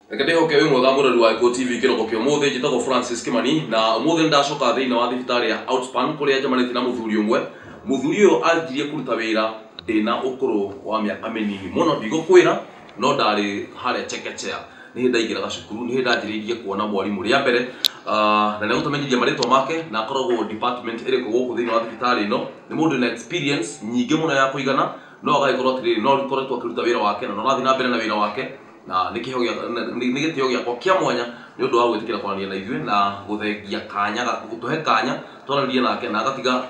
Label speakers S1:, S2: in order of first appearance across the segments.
S1: Reke ndihoke wi mwega murori wa Eko TV kiroko kio muthe njitagwo Francis Kimani na muthe ndacoka thiini wa thibitari ya Outspan kuria njamanite na muthuri umwe. Muthuri uyu anjirie kuruta wira ndina ukuru wa miaka minini muno ndigũkwĩra no ndari haria chekechea ni ndaingiraga cukuru ni ndanjiririe kuona mwarimu ria mbere na nĩ gũtũmenyithia marĩtwa make na akoragwo department ĩrĩkũ gũkũ thĩinĩ wa thibitari ĩno nĩ mũndũ na experience nyingĩ mũno ya kũigana no agagĩkorwo atĩrĩrĩ no rĩkoretwo akĩruta wĩra wake na no rathiĩ na mbere na wĩra wake na nĩ gĩtĩo gĩakwa kĩa mwanya nĩ ũndũ wa gwĩtĩkĩra kwaranĩria na ithuĩ na gũthengia kanya gũtũhe kanya twaranĩrie nake na agatiga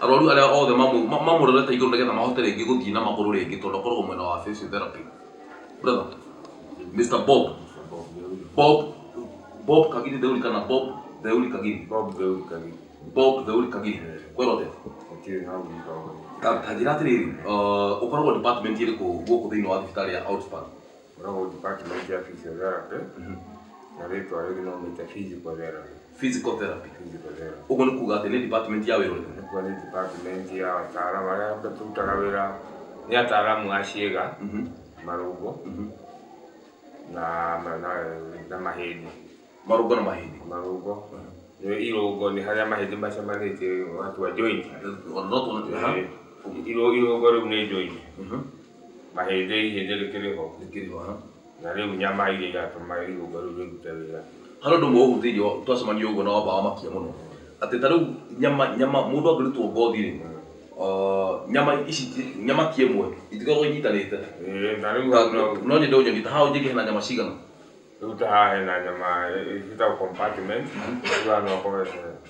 S1: arwaru arĩa othe mamũrorete igũrũ nĩgetha mahote rĩngĩ gũthiĩ na magũrũ rĩngĩ tondũ akoragwo mwena wa physiotherapy. Brother Mr. Bob Kagiri Theuri kana Bob Theuri Kagiri? Bob Theuri Kagiri. Kwero te? Tajira atĩrĩrĩ, ũkoragwo department ĩrĩkũ gũkũ thĩinĩ wa thibitari ya Outspan?
S2: Ũkoragwo department ya physiotherapy na rĩtwa rĩngĩ no maita physical therapy.
S1: Physical therapy. Ũguo nĩ kuuga atĩ nĩ department ya wĩra ũrĩkũ?
S2: Nĩ department ya ataaramu arĩa tũrutaga wĩra nĩ ataaramu a ciĩga, marũngo na mahĩndĩ.
S1: Marũngo na mahĩndĩ?
S2: Marũngo. Irũngo nĩ harĩa mahĩndĩ macemanĩtie watua joint. Irũngo rĩu nĩ joint. Mahĩndĩ ihĩndĩ rĩkĩrĩ ho. Na rĩu nyama iria iratũma irũngo rĩu rĩrute wĩra.
S1: Harĩ ũndũ ũmwe ũhutĩirio twacemania ũguo na wamba wamakia mũno atĩ ta rĩu nyama mũndũ angĩrutwo ngothi-rĩ nyama ici nyama kĩmwe itikoragwo inyitanĩte. No nyende ũnyonie ta haha ũngĩgĩa na nyama cigana?
S2: Rĩu ta haha hena nyama ciĩtagwo compartment, rĩu haha no ũkorwo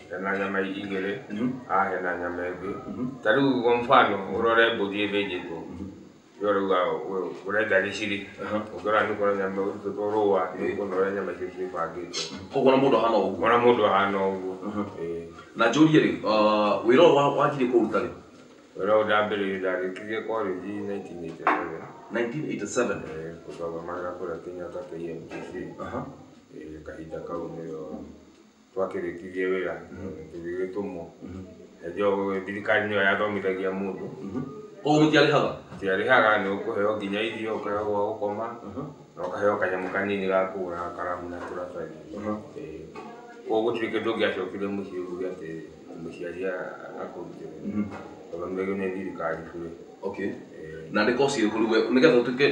S2: hena nyama igĩrĩ, haha hena nyama ĩngĩ. Ta rĩu kwa mfano ũrore mbũri ĩthĩnjĩtwo, rĩu ũrenda gĩciri, ũngĩrora nĩ ũkuona nyama ĩrutĩtwo rũa, nĩ ũkuona ũrĩa nyama icio cibangĩtwo.
S1: Koguo ona mũndũ ahana ũguo?
S2: Ona mũndũ ahana ũguo.
S1: Na njũrie-rĩ, wĩra ũyũ wanjirie kũruta rĩ?
S2: Wĩra ũyũ ndambĩrĩirie ndarĩkirie college 1987.
S1: 1987?
S2: Gũthomagĩra kũrĩa Kenyatta KMTC. Kahinda kau nĩyo twakĩrĩkirie wĩra tũgĩgĩtũmwo. Hĩndĩ ĩyo thirikari nĩyo yathomithagia mũndũ.
S1: Koguo mũtiarĩhaga?
S2: Mũtiarĩhaga, nĩ ũkũheo nginya irio, ũkaheo gwa gũkoma na ũkaheo kanyamũ kanini ga kũgũra karamu na tũratathi. Koguo gũtirĩ kĩndũ ũngĩacokire mũciĩ uge atĩ mũciari akũrutĩre. Twathomithagio nĩ thirikari bure. Na nĩ koci ĩrĩkũ rĩu nĩgetha ũtuĩke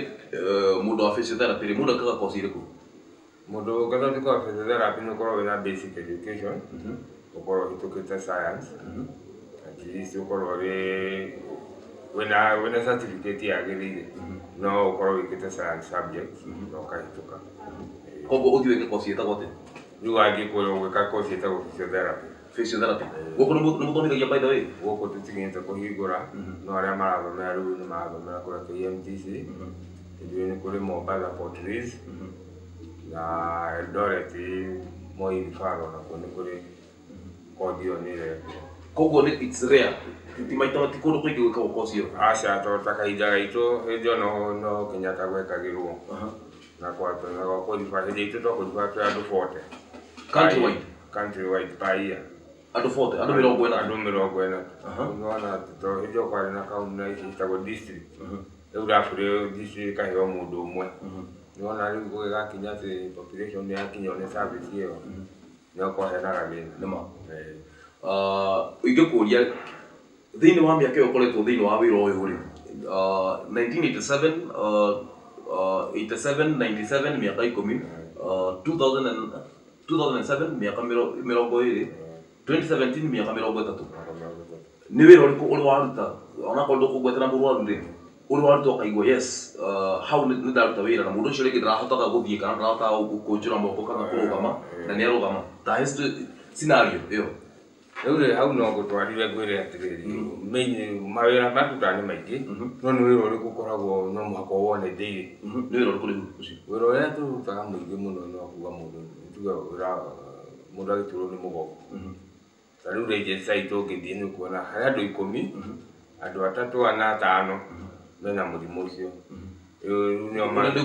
S2: mũndũ wa physiotherapy rĩ, mũndũ ekaga koci ĩrĩkũ? Mũndũ ũngĩenda gũtuĩka wa physiotherapy nĩ ũkorwo wĩna basic education, ũkorwo ũhĩtũkĩte science, at least ũkorwo wĩna certificate yagĩrĩire, no ũkorwo wĩkĩte science subjects na ũkahĩtũka. Koguo ũthiĩ wĩke koci ĩtagwo atĩa? Rĩu wathiĩ gwĩka koci ĩtagwo physiotherapy. Physiotherapy? Gũkũ nĩ mũthomithagia by the way? Gũkũ tũtikinyĩte kũhingũra, no arĩa marathomera rĩu nĩ marathomera kũrĩa KMTC, ithuĩ nĩ kũrĩ Mombasa, Port Reitz na Eldoret, Moi Referral nakuo nĩ kũrĩ kothi ĩyo nĩ ĩrekwo. Koguo it's rare? Ti maita ti kũndũ kũingĩ gwĩkagwo koci ĩyo? Aca, tondũ ta kahinda gaitũ hĩndĩ ĩyo no Kenyatta gwekagĩrwo na gwa qualify hĩndĩ itũ twakũlify twĩ andũ 40. Countrywide? Countrywide per year. Andũ 40? Andũ 40? Andũ 40. Nĩwona tondũ hĩndĩ ĩyo kwarĩ na kaunti na ici ciĩtagwo district. Rĩu rafurĩ district ĩkaheo mũndũ ũmwe. Nĩwona rĩu gũgĩgakinya atĩ population nĩ yakinyio nĩ service ĩyo nĩ ũkorwo hena gathĩna. Nĩma? Ingĩkũria thĩinĩ wa mĩaka ĩyo ũkoretwo thĩinĩ wa wĩra ũyũ rĩ, 1987, 87, 97 mĩaka 10, 2007 mĩaka 20, 2017 mĩaka 30. Nĩ wĩra ũrĩkũ ũrĩ waruta onakorwo ndũkũgwetera mũrwaru rĩ, ũrĩ waruta ũkaigua yes hau nĩ ndaruta wĩra na mũndũ ũcio rĩngĩ ndarahotaga gũthiĩ kana ndarahotaga gũkũnjũra moko kana kũrũgama na nĩ arũgama ta scenario ĩyo? Rĩu rĩ hau no ngũtwarire ngwĩre atĩrĩrĩ, mawĩra marutaga nĩ maingĩ no nĩ wĩra ũrĩkũ ũkoragwo no mũhaka wone daily? Nĩ wĩra ũrĩkũ rĩu ũcio? Wĩra ũrĩa tũrutaga mũingĩ mũno no kuga mũndũ tuge mũndũ agĩturwo nĩ mũgongo. Ta rĩu register itũ ũngĩthiĩ nĩ ũkuona harĩ andũ 10, andũ 3 ana 5 mena mũrimũ ũcio.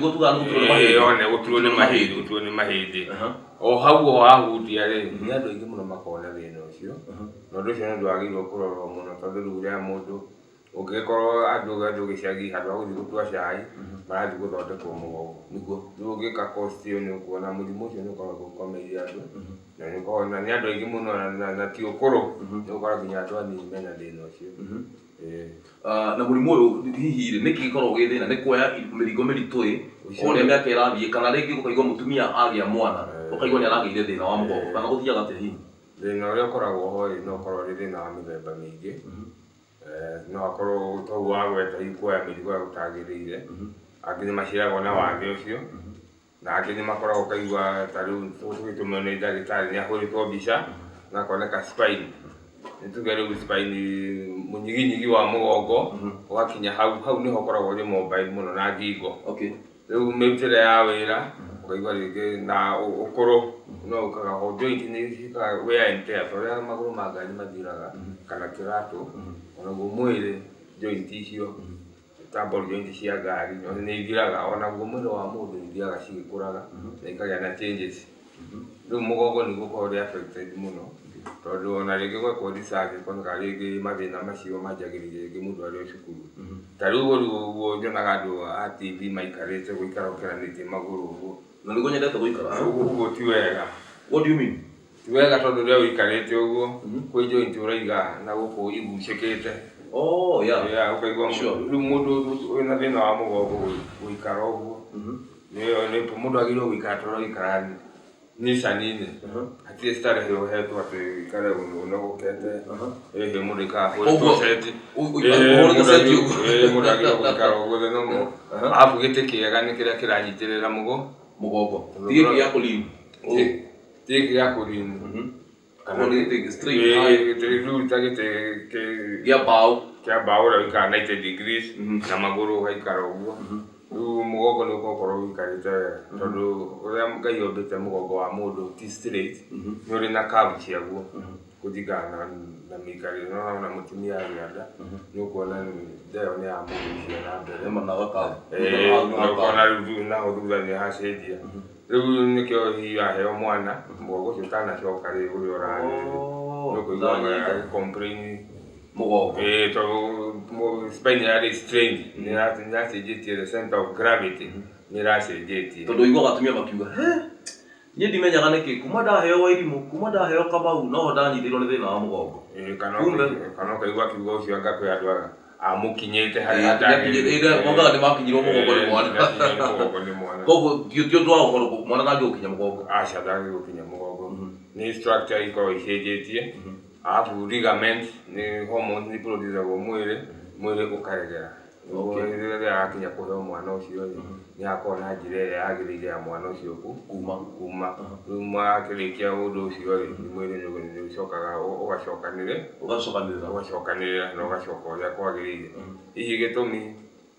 S2: Gũturwo nĩ mahĩndĩ. O hau o hahutia rĩ, nĩ andũ aingĩ mũno makona thĩna ũcio. Na ũndũ ũcio nĩ ũndũ wagĩrĩirwo kũrorwo mũno tondũ rĩu rĩrĩa mũndũ Ũngĩkorwo andũ gĩcagi handũ ha gũthiĩ gũtua cai marathiĩ gũthondekwo mũgongo. Nĩguo rĩu ũngĩka course ĩyo nĩ ũkuona mũrimũ ũcio nĩ ũkoragwo ũkomeire andũ na nĩ ũkoragwo na nĩ andũ aingĩ mũno na ti ũkũrũ, nĩ ũkoragwo nginya andũ anini mena thĩna ũcio.
S1: Na mũrimũ ũyũ hihi nĩkĩ gĩkoragwo gĩ thĩna? Nĩ kuoya mĩrigo mĩritũ ũrĩa mĩaka ĩrathiĩ, kana rĩngĩ ũkaigua mũtumia agĩa mwana ũkaigua nĩ aragĩire thĩna wa mũgongo, kana gũthiaga atĩa hihi?
S2: Thĩna ũrĩa ũkoragwo ho no ũkorwo nĩ thĩna wa mĩthemba mĩingĩ. No akorwo toguo wa gweta hihi kuoya mĩrigo ĩrĩa gũtagĩrĩire, angĩ nĩ maciaragwo na wathe ũcio, na angĩ nĩ makoragwo ũkaigua ta rĩu tũgĩtũmwo nĩ ndagĩtarĩ nĩ ahũrĩtwo mbica na akoneka spine. Nĩ tuge rĩu spine mũnyiginyigi wa mũgongo ũgakinya hau nĩho ũkoragwo ũrĩ mobile mũno na ngingo. Rĩu mĩrutĩre ya wĩra ũkaigua rĩngĩ na ũkũrũ no ũkaga ho joint nĩ cikaga wear and tear ta ũrĩa magũrũ ma ngari mathiraga kana kĩratũ, onaguo mwĩrĩ joint icio ta ball joint cia ngari nĩ ithiraga, onaguo mwĩrĩ wa mũndũ nĩ ũthiaga cigĩkũraga na ikagĩa na changes. Rĩu mũgongo nĩguo ũkoragwo ũrĩ affected mũno tondũ ona rĩngĩ gwekwo research ĩkoneka rĩngĩ mathĩna macio manjagĩrĩria rĩngĩ mũndũ arĩ o cukuru. Ta rĩu ũguo nyonaga andũ a TV maikarĩte gũikara ũkĩranĩtie magũrũ ũguo.
S1: Na nĩguo nyendete gũikara?
S2: Ũguo ti wega.
S1: What do you mean?
S2: Ti wega tondũ rĩrĩa ũikarĩte ũguo kwĩ joint ũraiga na gũkũ igucĩkĩte. Ũkaigua rĩu mũndũ wĩna thĩna wa mũgongo gũikara ũguo, mũndũ agĩrĩirwo gũikara ta ũrĩa ũraikara nicanini, hatirĩ starehe ũhetwo atĩ ũikare ũnogokete, hĩndĩ mũndũ aikaraga ahũrĩtwo seti, mũndũ agĩrĩirwo gũikara ũguo normal. Arabu gĩtĩ kĩega nĩ kĩrĩa kĩranyitĩrĩra mũgongo,
S1: ti gĩkĩ gĩa kũlean,
S2: ti gĩkĩ gĩa kũlean,
S1: kana gĩtĩ straight high,
S2: rĩu ta gĩtĩ
S1: gĩa mbaũ
S2: ũrĩa ũikaraga 90 degrees na magũrũ ũgaikara ũguo. Rĩu mũgongo nĩ ũgũkorwo ũikarĩte wega tondũ ũrĩa Ngai ombĩte mũgongo wa mũndũ ti straight, nĩ ũrĩ na curve ciaguo kũringana na mĩikarĩre. No ona mũtumia agĩa nda nĩ ũkuona nda ĩyo nĩ ya mũgucia na mbere, ũkona rĩu naho thutha nĩ hacenjia. Rĩu nĩkĩo hihi aheo mwana mũgongo ũcio ũtanacoka rĩ ũrĩa ũrarĩ, nĩ ũkũigua agĩ-complain mũgongo tondũ spine yarĩ strained, nĩ ĩracenjetie the center of gravity, nĩ ĩracenjetie.
S1: Tondũ ũiguaga atumia makiuga niĩ ndimenyaga nĩkĩ, kuma ndaheo Wairimũ, kuma ndaheo Kamau noho ndanyitĩrĩrwo nĩ thĩna wa mũgongo.
S2: Kana ũkaigua akiuga ũcio anga kwĩ andũ amũkinyĩte harĩa atangĩkinyĩte,
S1: mokaga nĩ makinyirwo mũgongo nĩ mwana. Koguo ti ũndũ wa gũkorwo mwana ndangĩgũkinya mũgongo.
S2: Aca ndangĩgũkinya mũgongo, nĩ structure ikoragwo icenjetie. Arabu ligament nĩ hormones nĩ produce-agwo mwĩrĩ ũkaregera. Rĩrĩa agakinya kũheo mwana ũcio nĩ hakoragwo na njĩra ĩrĩa yagĩrĩire ya mwana ũcio kuma. Rĩu wakĩrĩkia ũndũ ũcio mwĩrĩ nĩ ũcokaga ũgacokanĩrĩra na ũgacoka ũrĩa kwagĩrĩire. Hihi gĩtũmi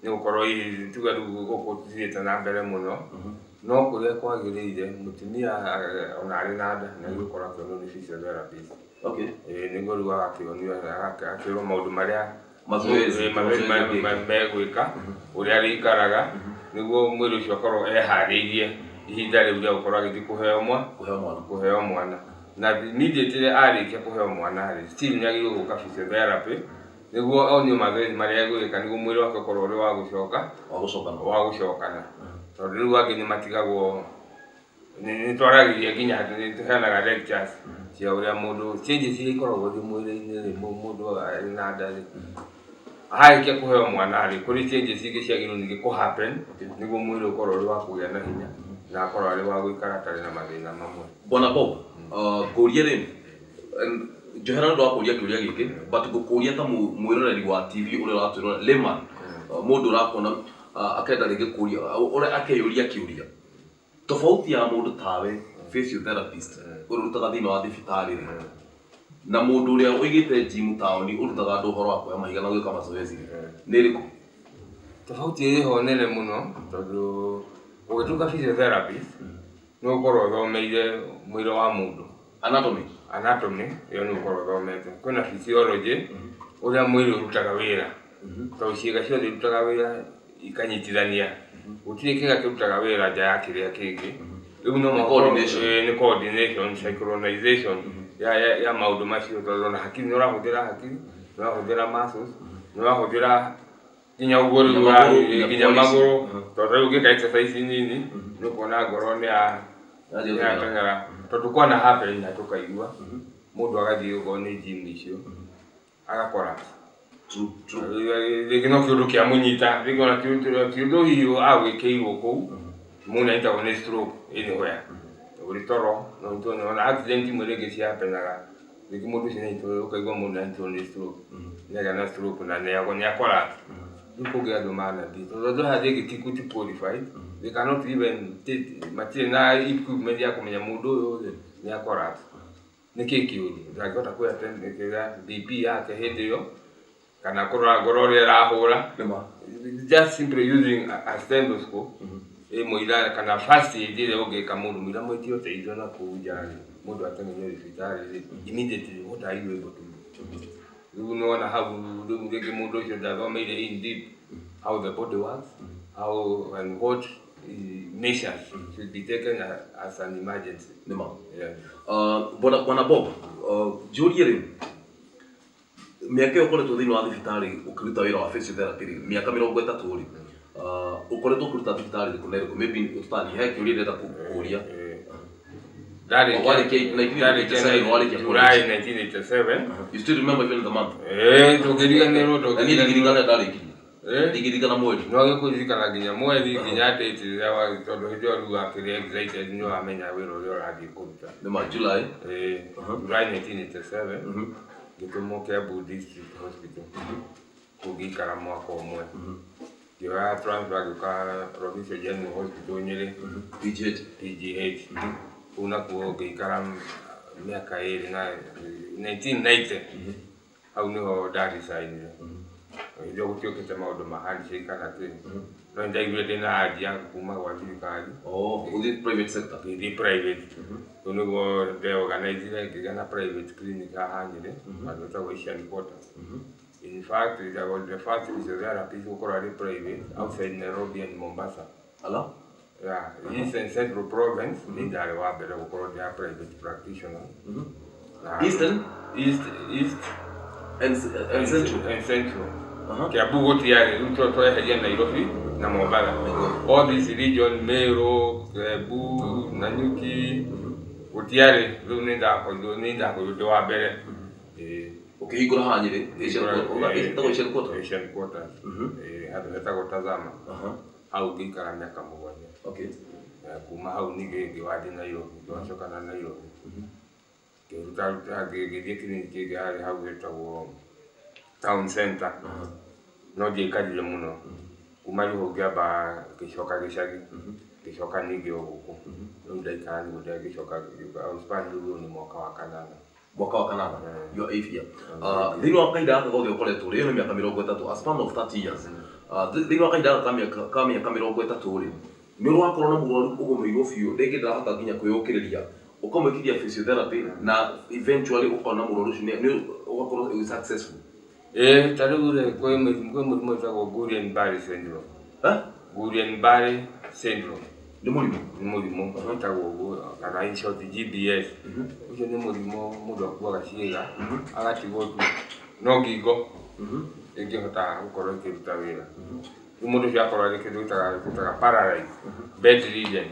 S2: nĩ gũkorwo hihi tuge rĩu gũkũ tũthiĩte na mbere mũno, no kũrĩa kwagĩrĩire mũtumia ona arĩ na nda nĩ agũkorwo akĩonwo nĩ physiotherapist. Nĩguo rĩu agakĩrwo maũndũ marĩa megwĩka, ũrĩa arĩikaraga, nĩguo mwĩrĩ ũcio ũkorwo eharĩirie ihinda rĩu rĩa gũkorwo agĩthiĩ kũheo mwana. Na immediately arĩkia kũheo mwana rĩ, still nĩ agĩrĩirwo gũka physiotherapy nĩguo onio mazoezi marĩa egwĩka nĩguo mwĩrĩ wake ũkorwo ũrĩ wa gũcokana. Tondũ rĩu angĩ nĩ matigagwo, nĩ twaragĩria nginya nĩ tũheanaga lectures cia ũrĩa mũndũ changes iria ikoragwo thĩ mwĩrĩ-inĩ mũndũ arĩ na nda rĩ, arĩkia kũheo mwana rĩ, kũrĩ changes ingĩ ciagĩrĩirwo ningĩ kũ happen nĩguo mwĩrĩ ũkorwo ũrĩ wa kũgĩa na hinya na akorwo arĩ wa gũikara atarĩ na mathĩna mamwe.
S1: Bwana Bob, ngũrie rĩ, njohera nĩ ũndũ wa kũria kĩũria gĩkĩ, but ngũkũria ta mwĩroreri wa TV ũrĩa ũratwĩrora layman, mũndũ ũrakona akenda rĩngĩ kũria ũrĩa akeyũria kĩũria. Tofauti ya mũndũ tawe physiotherapist ũrĩa ũrutaga thĩinĩ wa thibitarĩ na mũndũ ũrĩa ũigĩte gym taũni ũrutaga andũ ũhoro wa kuoya mahiga na gwĩka mazoezi nĩ ĩrĩkũ?
S2: Tofauti ĩho nene mũno tondũ ũgĩtuĩka physiotherapist nĩ ũkorwo ũthomeire mwĩrĩ wa mũndũ, anatomy ĩyo nĩ ũkorwo ũthomete. Kwĩna physiology ũrĩa mwĩrĩ ũrutaga wĩra, tondũ ciĩga ciothe irutaga wĩra ikanyitithania, gũtirĩ kĩga kĩrutaga wĩra nja ya kĩrĩa kĩngĩ. Rĩu no nĩ coordination, synchronization ya maũndũ macio, tondũ na hakiri nĩ ũrahũthĩra hakiri, nĩ ũrahũthĩra muscles, no ahotira kinya uguru wa kinya maguru to rĩu ngĩka exercise nini nĩ kuona ngoro nĩ ya tengera to tukona happy na tukaigua mũndũ agathiĩ ũguo nĩ gym icio agakora rĩngĩ no kĩũndũ kĩa mũnyita rĩngĩ ona kĩũndũ hiũ agwĩkĩirwo kũu mũndũ aitagwo nĩ stroke anywhere ũrĩ toro no ntone ona accident imwe rĩngĩ ciapenaga rĩngĩ mũndũ ũcio nĩaitwo ũkaigua mũndũ aitwo nĩ stroke nĩaga na stroke na nĩakora rĩu kũngĩ andũ manathi tondũ haha rĩngĩ ti qualified they cannot even matirĩ na equipment ya kũmenya mũndũ ũyũ nĩakora nĩkĩ kĩũru ndangĩhota kwĩatendekera BP yake hĩndĩ ĩyo kana kũrora ngoro ũrĩa ĩrahũra just simply using a stethoscope mũira kana first aid ĩrĩa ũngĩka mũndũ mũira mwĩtio ũteithio na kũu nja mũndũ ateng'erio thibitarĩ immediately what are you able to do rĩu nĩwona hau rĩu rĩngĩ mũndũ ũcio ndathomeire in deep how the body works how and what measures should be taken as an emergency.
S1: Bwana Bob, njũrie rĩ mĩaka ĩyo ũkoretwo thĩinĩ wa thibitarĩ ũkĩruta wĩra wa physiotherapy rĩ mĩaka 30 rĩ ũkoretwo ũkĩruta thibitarĩ rĩkũ na rĩkũ maybe ũtani he kĩũria ndĩrenda kũkũria
S2: July 1987.
S1: You still remember even the month?
S2: Tũkĩriganĩrwo
S1: ndigirikana mweri
S2: no gĩkũririkana nginya mweri nginya date ĩrĩa tondũ hĩndĩ ĩyo rĩu akĩrĩ excited nĩ wamenya wĩra ũrĩa ũrathiĩ kũruta
S1: nĩma July
S2: July 1987 gĩtũmwo Kiambu District Hospital kũngĩikara mwaka ũmwe ngĩoya transfer gĩũka Provincial General Hospital Nyĩrĩ PGH kũu nakuo ngĩikara mĩaka ĩrĩ na 1990 hau nĩho ndaresainire ndio gũtiũkĩte maũndũ ma handshake kana kĩ no ndaiguire ndĩna haja ya kuma gwa thirikari
S1: ũthiĩ private sector
S2: ngĩthiĩ private kũu nĩguo ndeorganizire ngĩgĩa na private clinic haha Nyĩrĩ handũ hetagwo Asian Quarters. In fact I was the first physiotherapist gũkorwo arĩ private outside Nairobi and Mombasa. Yeah, East and Central Province nĩ ndarĩ wa mbere gũkorwo ndĩ private practitioner. East and Central. Kiambu gũtiarĩ rĩu tweheria Nairobi na Mombasa. All this region Meru, Kiambu, Nanyuki gũtiarĩ rĩu nĩ ndakorirwo ndĩ wa mbere
S1: ũkĩhingũra haha Nyĩrĩ Asian
S2: Quarters handũ hetagwo Tazama hau ngĩikara mĩaka 7 kuma hau ningĩ ngĩwathiĩ Nairobi ngĩcoka na Nairobi ngĩruta ngĩthiĩ clinic ĩngĩ harĩ hau hetagwo Town Center no ndiĩkarire mũno kuma rĩu ngĩamba ngĩcoka gĩcagi ngĩcoka ningĩ o gũkũ rĩu ndaikara nĩguo ngĩcoka rĩu nĩ mwaka wa 8
S1: your 8th year thĩinĩ wa kahinda gaka gothe ũkoretwo rĩ nĩ mĩaka 30 a span of 30 years thĩinĩ wa kahinda gaka ka mĩaka 30 rĩ nĩ ũrakorwo na mũrwaru ũgũmĩirwo biũ rĩngĩ ndarahota nginya kwĩyũkĩrĩria ũkamwĩkithia physiotherapy na eventually ũkona mũrwaru ũcio nĩ ũgakorwo successful
S2: ta rĩu kwĩ mũrimũ wĩtagwo Guillain-Barré syndrome. Guillain-Barré syndrome
S1: nĩ
S2: mũrimũ wĩtagwo ũguo kana in short GBS. Ũcio nĩ mũrimũ mũndũ akuaga ciĩga agatigwo tu no ngingo ĩngĩhota gũkorwo ĩkĩruta wĩra. Rĩu mũndũ ũcio akorwo arĩ kĩndũ gĩtaga paralyzed bedridden.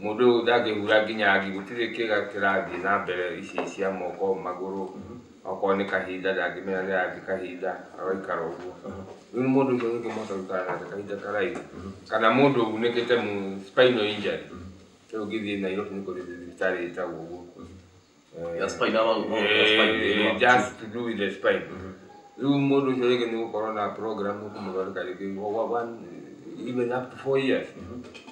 S2: Mũndũ ũyũ ndangĩhura nginya ngi gũtirĩ kĩga kĩrathiĩ na mbere ici cia moko magũrũ okorwo nĩ kahinda ndangĩmenya nĩ arathiĩ kahinda agaikara ũguo. Rĩu mũndũ ũcio ũngĩmũhota gũikara nake kahinda karaihu kana mũndũ ũgunĩkĩte spinal injury rĩu ũngĩthiĩ Nairobi nĩ kũrĩ thibitarĩ ĩtagwo ũguo just to do with the spine. Rĩu mũndũ ũcio rĩngĩ nĩ gũkorwo na program ũkũmũthondeka rĩngĩ even up to 4 years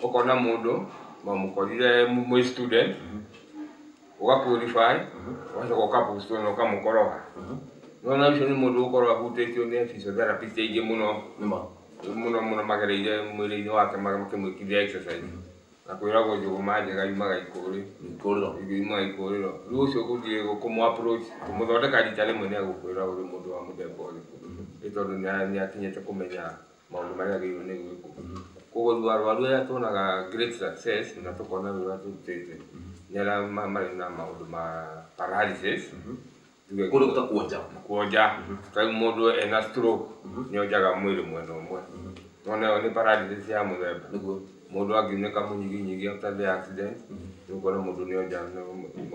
S2: ũkona mũndũ mamũkorire mwĩ student ũgaqualify ũgacoka ũkapost na ũkamũkoroha. Nona ũcio nĩ mũndũ ũkorwo ahutĩtio nĩ physiotherapist aingĩ mũno magereire mwĩrĩ-inĩ wake makĩmwĩkithia exercise na kwĩragwo njũgũma njega imaga ikũrĩro. Rĩu ũcio gũthiĩ kũmũ-approach kũmũthondeka rita rĩmwe nĩ agũkwĩra ũrĩ mũndũ wa mũthemba ũrĩkũ nĩ tondũ nĩ akinyĩte kũmenya maũndũ marĩa agĩrĩirwo nĩ gwĩkwo. Koguo rĩu arwaru arĩa tuonaga great success na tũkona wĩra tũrutĩte nĩ arĩa marĩ na maũndũ ma paralysis
S1: kuri kuonja
S2: kai mundu ena stroke ni ojaga mwili mwena umwe none paralysis ya muthemba mundu angiunĩka mũnyiginyigi after the accident nĩũkuona mũndũ nĩ onja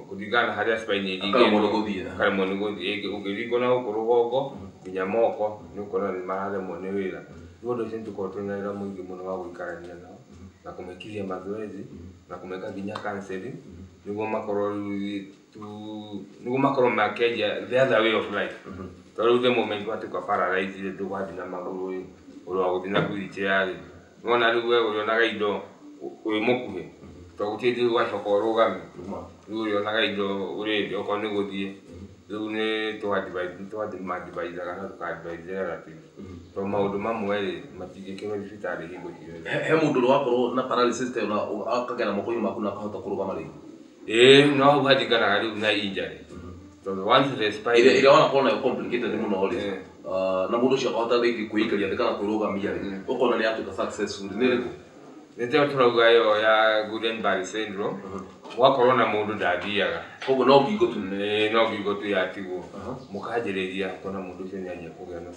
S2: kũringana harĩa spine ĩringĩtwo karemwo nĩ gũthiĩ ũngĩringwo na gũkũ rũgongo nginya moko nĩũkuona nĩ mararemwo nĩ wĩra nĩ ũndũ ũcio nĩtũkoragwo twĩna wĩra mũingĩ mũno wa gũikarania nao na kũmekithia mazoezi na kũmeka nginya counseling nĩguo makorwo makĩenja the other way of life tondũ the moment watuĩka paralyzed ndũgathiĩ na magũrũ ũrĩa wagũthiĩ na wheelchair nona rĩu we ũrĩonaga indo wĩ mũkuhĩ tondũ gũtirĩ hĩndĩ ũgacoka ũrũgame rĩu ũrĩonaga indo ũrĩthĩ okorwo nĩ gũthiĩ rĩu nĩ tũkadivaithaga na tũkadivaithia relative tondũ maũndũ mamwe matingĩkĩrwo thibitarĩ hingo ciothe.
S1: He mũndũ ũrĩa wakorwo na paralysis ta ĩyo akagĩa na moko-inĩ maku na akahota kũrũgama rĩngĩ?
S2: No hau haringanaga rĩu na injury tondũ once the spine
S1: ĩrĩa wanakorwo nayo complicated mũno rĩ na mũndũ ũcio akahota rĩngĩ kwĩikaria thĩ kana kwĩrũgamia rĩ ũkona nĩ yatuĩka successful nĩ rĩkũ?
S2: Nĩteo tũrauga ĩyo ya Guillain-Barré syndrome gwakorwo na mũndũ ndathiaga
S1: koguo no ngingo tu
S2: no ngingo tu yatigwo mũkanjĩrĩria kuona mũndũ ũcio nĩanjia kũgĩa na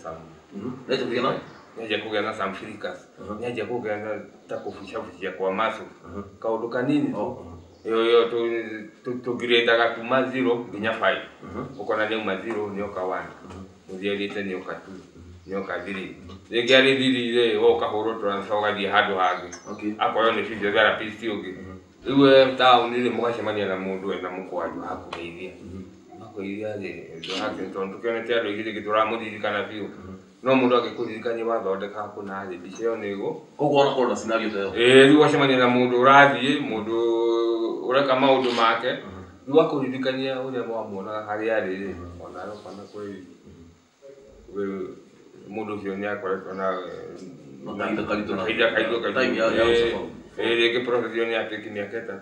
S2: nĩanjia kũgĩa na some fractures nĩanjia kũgĩa na ta kũbucabucia kwa muscle kaũndũ kanini yo tũngirendaga kuma 0 nginya 5 ũkona nĩauma 0 nĩoka 1 mũthiĩrĩte nĩoka 2 nĩoka 3 rĩngĩ arĩ 3 woka hũrwo transfer ũgathiĩ handũ hangĩ akorwo nĩ physiotherapist ũngĩ rĩu taũni-rĩ mũgacemania na mũndũ ena mũkwanjũ hakũgeithia tondũ tũkĩonete andũ aingĩ rĩngĩ tũramũririkana biũ no mũndũ angĩkũririkania wathondeka kũna thĩ mbica ĩyo nĩgũ
S1: koguo wanakorwo na scenario ta ĩyo
S2: rĩu wacemania na mũndũ ũrathiĩ mũndũ ũreka maũndũ make rĩu akũririkania ũrĩa mwamuonaga harĩa arĩ ona arokana kwĩ mũndũ ũcio nĩakoretwo na
S1: kahinda karitũ
S2: rĩngĩ process ĩyo nĩyatuĩka mĩaka 3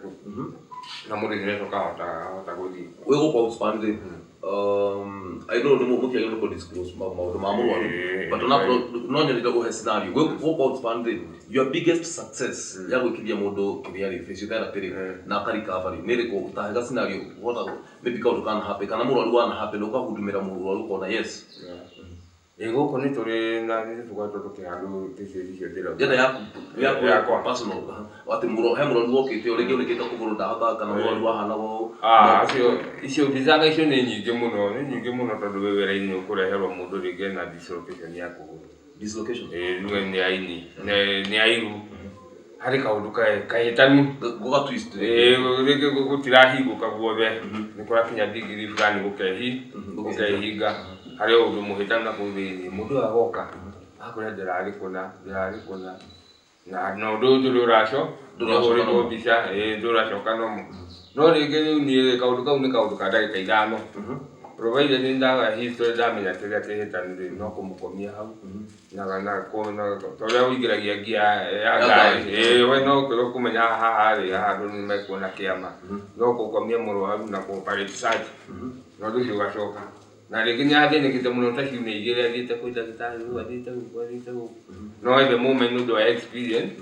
S2: na mũndũ ũcio nĩacoka ahota gũthiĩ
S1: wĩ gũkũ Outspan rĩ I know nĩ mũkĩagĩrĩirwo kũ disclose maũndũ ma mũrwaru but no nyendete kũhe scenario gũkũ Outspan rĩ your biggest success ya gwĩkithia mũndũ kĩrĩa rĩ physiotherapy rĩ na akarikava rĩ nĩ rĩkũ ũtahega scenario ũhota maybe kaũndũ kana happen kana mũrwaru wana happen ũkahudumĩra mũrwaru ũkona yes
S2: gũkũ nĩ tũrĩ na nĩtũkoretwo tũkĩhandũ tĩcĩri icio
S1: ndĩrauga yakwa personal atĩ he mũrwaru wokĩte ũrĩngĩ ũrĩkĩte kũgũrũ ndahotaga kana mũrwaru wahana ũũ
S2: icio mbicaga icio nĩ nyingĩ mũno tondũ wĩ wĩra-inĩ ũkũreherwo mũndũ rĩngĩ na dislocation ya kũgũrũ rĩu nĩ ya ini nĩ ya iru harĩ kaũndũ kahĩtanu rĩngĩ gũtirahingũka guothe nĩ kũrakinya degree fulani gũkehinga harĩ ũndũ mũhĩtanu na kũu thĩinĩ mũndũ agoka akũrĩa ndĩrarĩ kũna na ũndũ ũyũ ndũrahũrĩtwo mbica ndũracoka no rĩngĩ rĩu niĩ kaũndũ kau nĩ kaũndũ ka ndagĩka 5 provided nĩ ndaga history ndamenya kĩrĩa kĩhĩtanire no kũmũkomia hau na torĩa ũingĩragia ngia ya ngari we no kũmenya haha andũ nĩ mekuona kĩama no gũkomia mũrwaru na kũ-operate surgery na ũndũ ũcio ũgacoka na rĩngĩ nĩathĩnĩkĩte mũno ta ciumia 2 athiĩte kwĩ ndagĩtarĩ rĩu athiĩte gũkũ no the moment nĩ ũndũ wa experience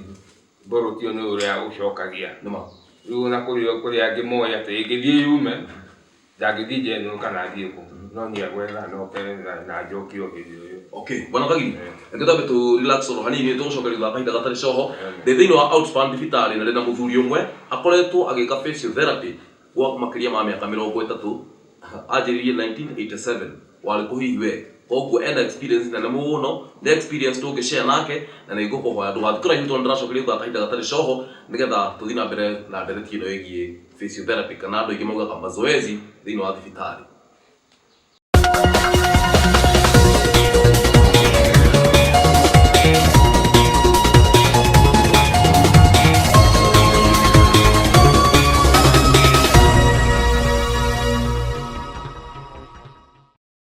S2: mborotio nĩ ũrĩa ũcokagia rĩu na kũrĩ angĩ moĩ atĩ ĩngĩthiĩ yume ndangĩthiĩ general kana athiĩ kũ no nĩegwetha noke na njokio hĩndĩ ũyũ.
S1: Okay, bwana Kagini, ngetha tu relax oro hanini tũgũcokeria thutha kahinda gatarĩ coho thĩinĩ wa Outspan thibitarĩ na rĩna mũthuri ũmwe akoretwo agĩka physiotherapy gwa makĩria ma mĩaka 30 anjĩrĩirie 1987 warĩ kũhihi we koguo enda experience nene mũno na experience tũngĩshare nake na nĩ ngũkũhoya ndũgathiĩ kũraihu tondũ ndĩracokeria thutha kahinda gatarĩ coho nĩgetha tũthiĩ na mbere na ndereti ĩno ĩgiĩ physiotherapy kana andũ aingĩ maugaga mazoezi thĩinĩ wa thibitarĩ.